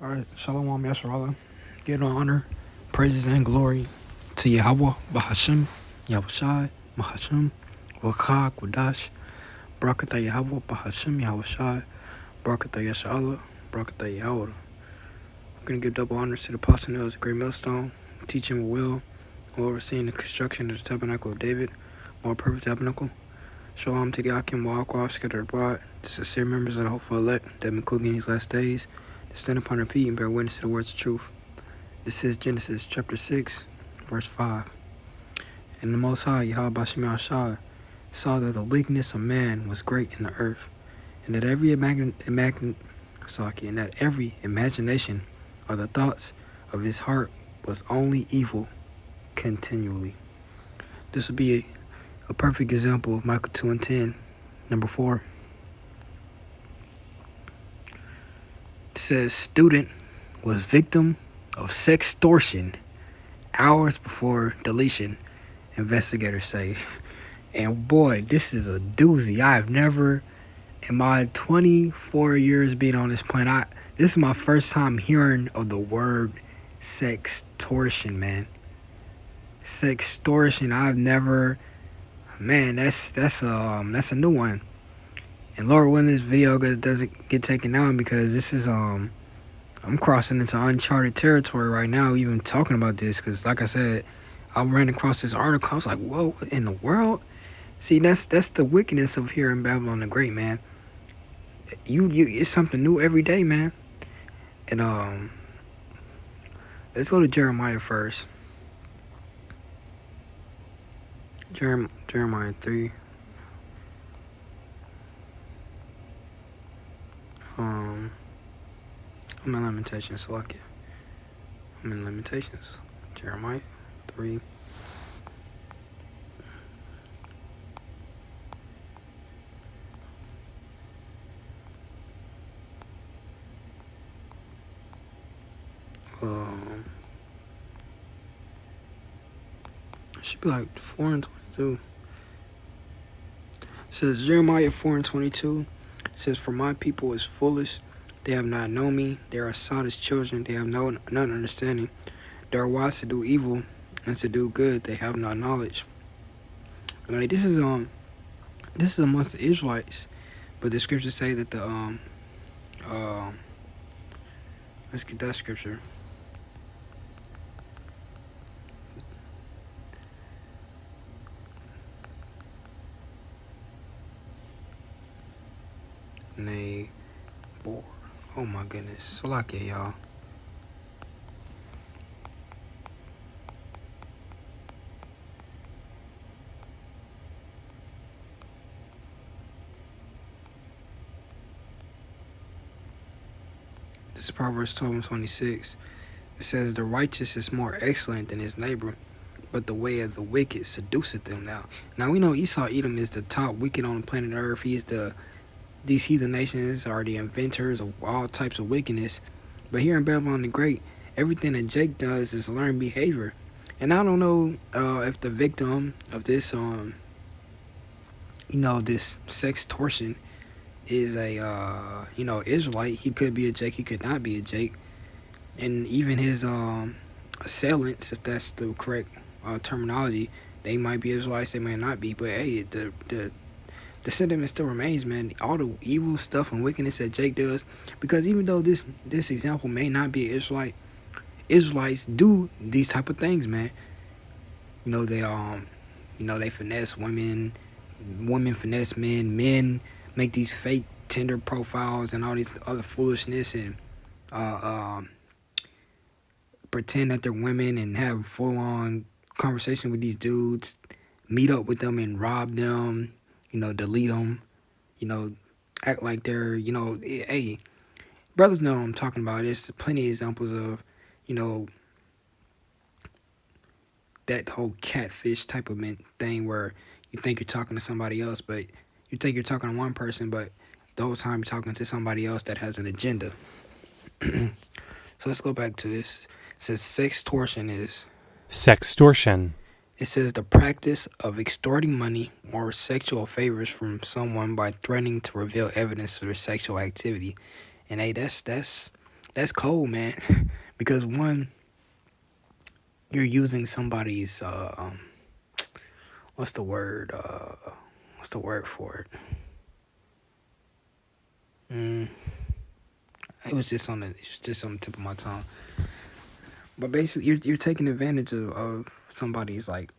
All right, Shalom Yasharallah. Give honor, praises, and glory to Yahweh, Bahashim, Yahushai, Bahashim, Wakah, Wadash, Barakatah Yahweh, Bahashim, Yahushai, Barakatah Yasharallah, Barakatah Yahweh. We're going to give double honors to the Apostle Nails, the great millstone, teaching with will, overseeing the construction of the tabernacle of David, more perfect tabernacle. Shalom to the Akim, Wa'akwa, scattered abroad, the sincere members of the hopeful elect that have been cooking these last days, to stand upon their feet and bear witness to the words of truth. This is Genesis chapter 6, verse 5. And the Most High, Yahweh Bashem Yahshai, saw that the wickedness of man was great in the earth, and that every imagination or the thoughts of his heart was only evil continually. This would be a perfect example of Micah 2:10. Number 4. It says, student was victim of sextortion hours before deletion, investigators say. And boy, this is a doozy. I've never, in my 24 years being on this planet, this is my first time hearing of the word sextortion, man. Sextortion, I've never, man, that's a new one. And Lord willing, this video doesn't get taken down, because this is I'm crossing into uncharted territory right now, even talking about this, because like I said, I ran across this article. I was like, whoa, what in the world? See, that's the wickedness of here in Babylon the Great, man. You it's something new every day, man. And let's go to Jeremiah first. Jeremiah 3. I'm in Lamentations, Salakia. I'm in Lamentations. Jeremiah 3. It should be like 4 and 22. It says Jeremiah 4 and 22. It says, for my people is foolish. They have not known me. They are sought as children. They have none understanding. They are wise to do evil and to do good. They have not knowledge. Like, this is amongst the Israelites, but the scriptures say that let's get that scripture. Oh my goodness. Salakia, y'all. This is Proverbs 12 and 26. It says, the righteous is more excellent than his neighbor, but the way of the wicked seduceth them. Now we know Esau Edom is the top wicked on the planet Earth. These heathen nations are the inventors of all types of wickedness. But here in Babylon the Great, everything that Jake does is learn behavior. And I don't know if the victim of this, this sextortion is a, Israelite. He could be a Jake, he could not be a Jake. And even his assailants, if that's the correct terminology, they might be Israelites, they might not be. But hey, the sentiment still remains, man. All the evil stuff and wickedness that Jake does, because even though this example may not be an Israelite, Israelites do these type of things, man. They finesse women finesse men make these fake Tinder profiles and all these other foolishness, and pretend that they're women and have full-on conversation with these dudes, meet up with them and rob them, delete them, act like they're, hey, brothers know what I'm talking about. There's plenty of examples of, that whole catfish type of thing where you think you're talking to somebody else, but you think you're talking to one person, but the whole time you're talking to somebody else that has an agenda. So let's go back to this. It says sextortion is... Sextortion. It says the practice of extorting money or sexual favors from someone by threatening to reveal evidence of their sexual activity. And hey, that's that's cold, man. Because one, you're using somebody's what's the word? What's the word for it? It's just on the tip of my tongue. But basically, you're taking advantage of somebody's like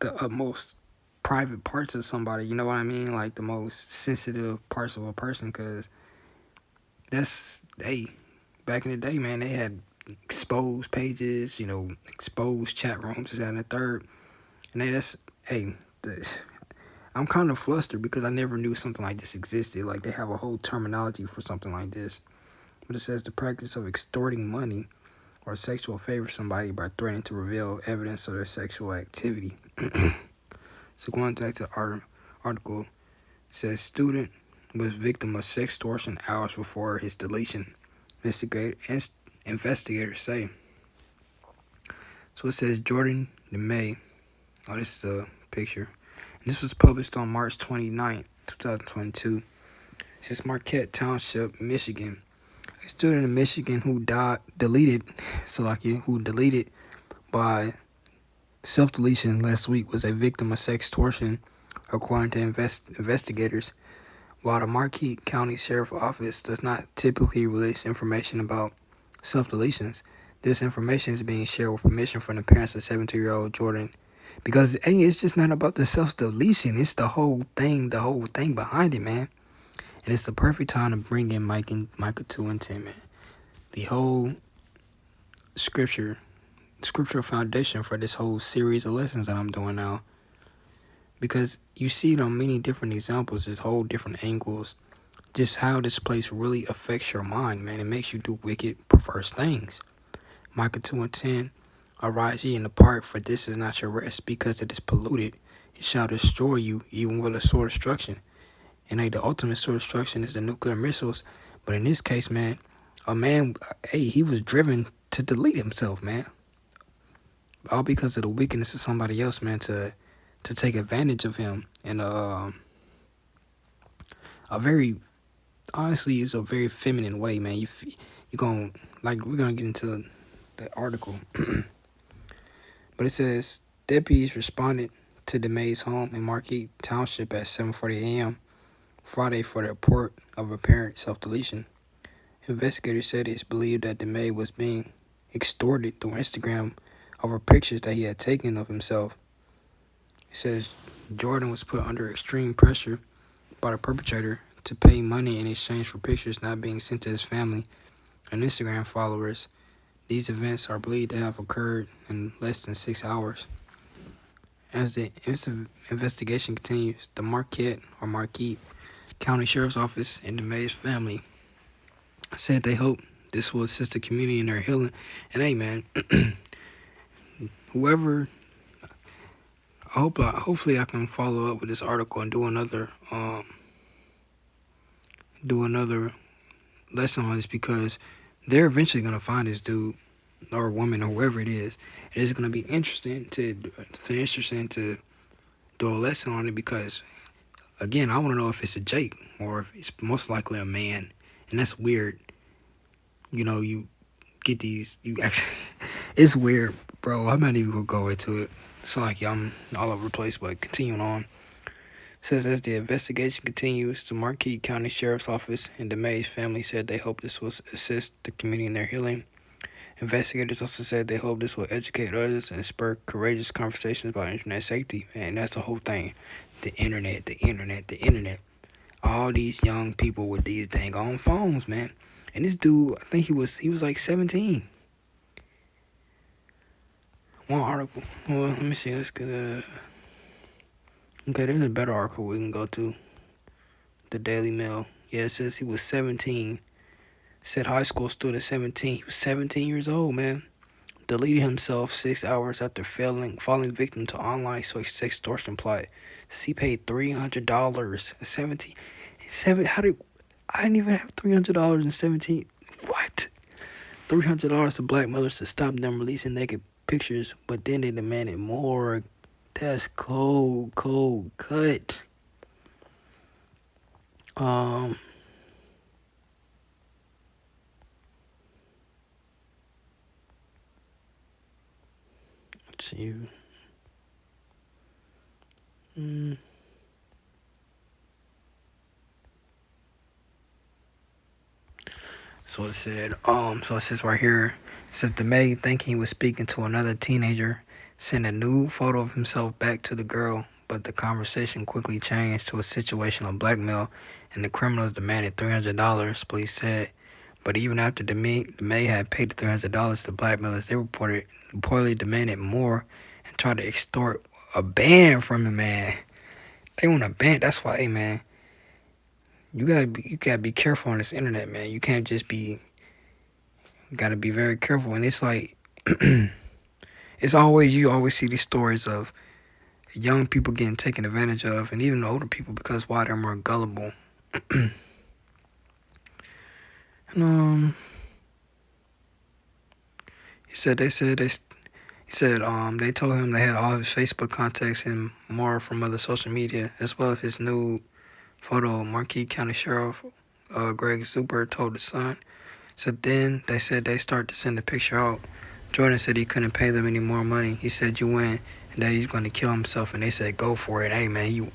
the utmost private parts of somebody. You know what I mean? Like the most sensitive parts of a person. Because back in the day, man, they had exposed pages. Exposed chat rooms. Is that and the third? And I'm kind of flustered because I never knew something like this existed. Like they have a whole terminology for something like this. But it says the practice of extorting money or sexual favor somebody by threatening to reveal evidence of their sexual activity. So going back to the article, it says student was victim of sex extortion hours before his deletion. Investigators say. So it says Jordan DeMay. Oh, this is a picture. And this was published on March 29th, 2022. It says Marquette Township, Michigan. A student in Michigan who deleted by self-deletion last week was a victim of sex extortion, according to investigators. While the Marquette County Sheriff's Office does not typically release information about self-deletions, this information is being shared with permission from the parents of 17-year-old Jordan. Because it's just not about the self-deletion, it's the whole thing behind it, man. And it's the perfect time to bring in Micah 2:10, man. The whole scriptural foundation for this whole series of lessons that I'm doing now. Because you see it on many different examples, there's whole different angles, just how this place really affects your mind, man. It makes you do wicked, perverse things. Micah 2:10, arise ye and depart, for this is not your rest, because it is polluted. It shall destroy you, even with a sword of destruction. And the ultimate sword of destruction is the nuclear missiles. But in this case, man, he was driven to delete himself, man. All because of the wickedness of somebody else, man, to take advantage of him. And it's a very feminine way, man. We're gonna get into the article. But it says deputies responded to DeMay's home in Marquette Township at 7:40 a.m. Friday for the report of apparent self-deletion. Investigators said it's believed that DeMay was being extorted through Instagram over pictures that he had taken of himself. It says Jordan was put under extreme pressure by the perpetrator to pay money in exchange for pictures not being sent to his family and Instagram followers. These events are believed to have occurred in less than 6 hours. As the investigation continues, the Marquette County Sheriff's Office and DeMay's family said they hope this will assist the community in their healing. And hey, man, hopefully I can follow up with this article and do another lesson on this, because they're eventually gonna find this dude or woman or whoever it is. It is gonna be interesting to do a lesson on it, because again, I want to know if it's a Jake or if it's most likely a man. And that's weird. You get these, it's weird, bro. I'm not even going to go into it. It's like I'm all over the place, but continuing on. It says as the investigation continues, the Marquette County Sheriff's Office and DeMay's family said they hope this will assist the community in their healing. Investigators also said they hope this will educate others and spur courageous conversations about internet safety. And that's the whole thing. The internet. All these young people with these dang on phones, man. And this dude, I think he was like 17. One article. Well, let me see. Let's get okay, there's a better article we can go to. The Daily Mail. Yeah, it says he was 17. Said high school student 17. He was 17 years old, man. Deleted himself 6 hours after falling victim to online sex extortion plot. Says he paid $300. 17. I didn't even have $300 in 17. What? $300 to black mothers to stop them releasing naked pictures, but then they demanded more. That's cold cut. See you. So it said, so it says right here, it says the maid, thinking he was speaking to another teenager, sent a nude photo of himself back to the girl, but the conversation quickly changed to a situation of blackmail, and the criminals demanded $300, police said. But even after the maid had paid the $300, the blackmailers, they reportedly demanded more and tried to extort a band from him, man. They want a band. That's why, hey, man, you gotta be careful on this internet, man. You can't just be. You gotta be very careful, and it's like, it's always you always see these stories of young people getting taken advantage of, and even older people because why they're more gullible. And they told him they had all his Facebook contacts and more from other social media, as well as his new photo. Marquis County Sheriff Greg Zuber told the Sun. So then they said they started to send the picture out. Jordan said he couldn't pay them any more money. He said you win and that he's going to kill himself, and they said go for it. Hey man,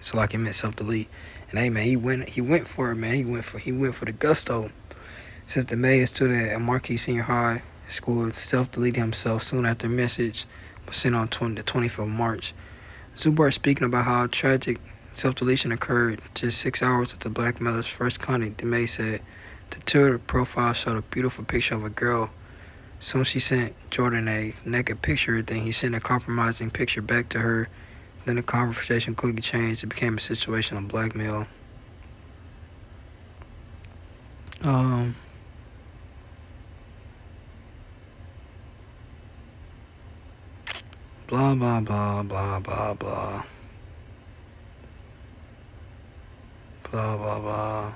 so like it meant self-delete. And hey man, he went for it, man. He went for the gusto. Since the mayor student at Marquis Senior High School self-deleted himself soon after the message was sent on the 25th of March. Zubar speaking about how tragic self-deletion occurred just 6 hours after blackmailer's first contact. The mayor said the Twitter profile showed a beautiful picture of a girl. Soon she sent Jordan a naked picture, then he sent a compromising picture back to her. Then the conversation quickly changed. It became a situation of blackmail. Blah, blah, blah, blah, blah, blah. Blah, blah, blah.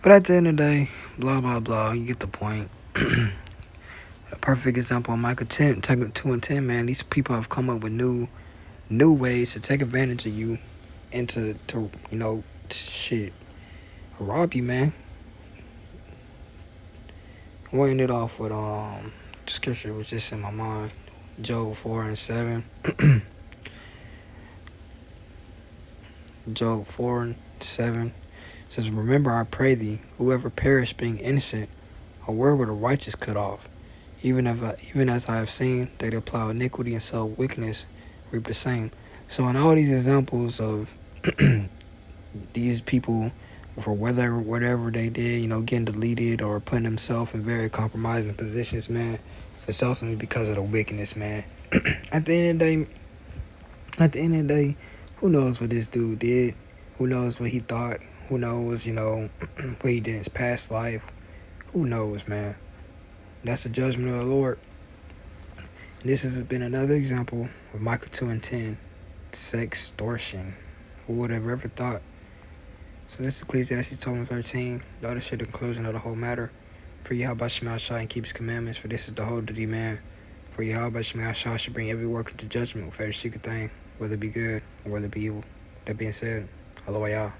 But at the end of the day, blah, blah, blah, you get the point. A perfect example of Micah 2 and 10, man. These people have come up with new ways to take advantage of you and to rob you, man. We'll end it off with the scripture was just in my mind. Job 4:7. Job 4:7 says, "Remember, I pray thee, whoever perished being innocent, a word were the righteous cut off. Even as I have seen, they that plow iniquity and sow wickedness reap the same." So in all these examples of these people, for whatever they did, getting deleted or putting themselves in very compromising positions, man, it's ultimately because of the wickedness, man. At the end of the day, who knows what this dude did? Who knows what he thought? Who knows, what he did in his past life? Who knows, man? That's the judgment of the Lord. This has been another example of Micah 2 and 10, sextortion. Who would have ever thought? So this is Ecclesiastes 12:13. The other shit, the conclusion of the whole matter. For Yahweh Shema Shah and keep his commandments, for this is the whole duty, man. For Yahweh Shema Shah should bring every work into judgment with every secret thing, whether it be good or whether it be evil. That being said, Aloha.